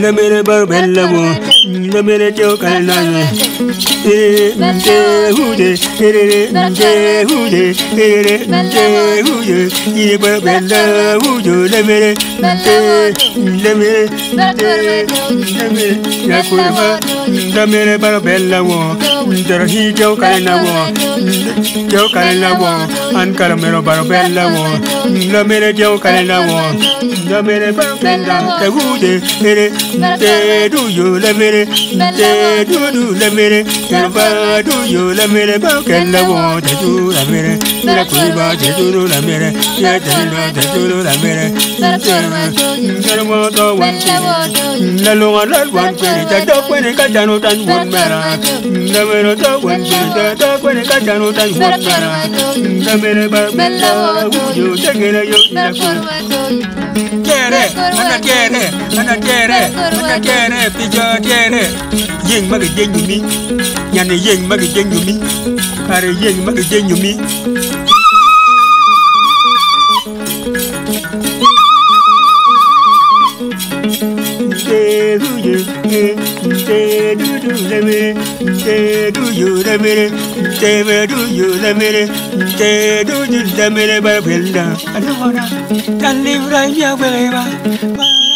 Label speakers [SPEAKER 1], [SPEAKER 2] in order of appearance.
[SPEAKER 1] La mere barbella mo, la mere chocolate. Hude, hude, ye barbella, hude, la mere, la curva, la mere barbella mo, the chocolate mo, and caramelo barbella mo, la mere chocolate mo, la mere barbella, the hude, do you la mere, do la mere, do you la mere, can la water do la mere, la curva, do la mere, yet do la mere, the water one, the lower one, the dog when it got down and one matter, the mere dog when the dog when it got down and one matter, the mere barbella, you take it, you get it, Ying magazine you me, Yan Ying magazine you me, Harry Ying magazine you me. Do you the minute, do you the minute, do you the minute by Brenda? I don't wanna, can't live right here, wherever.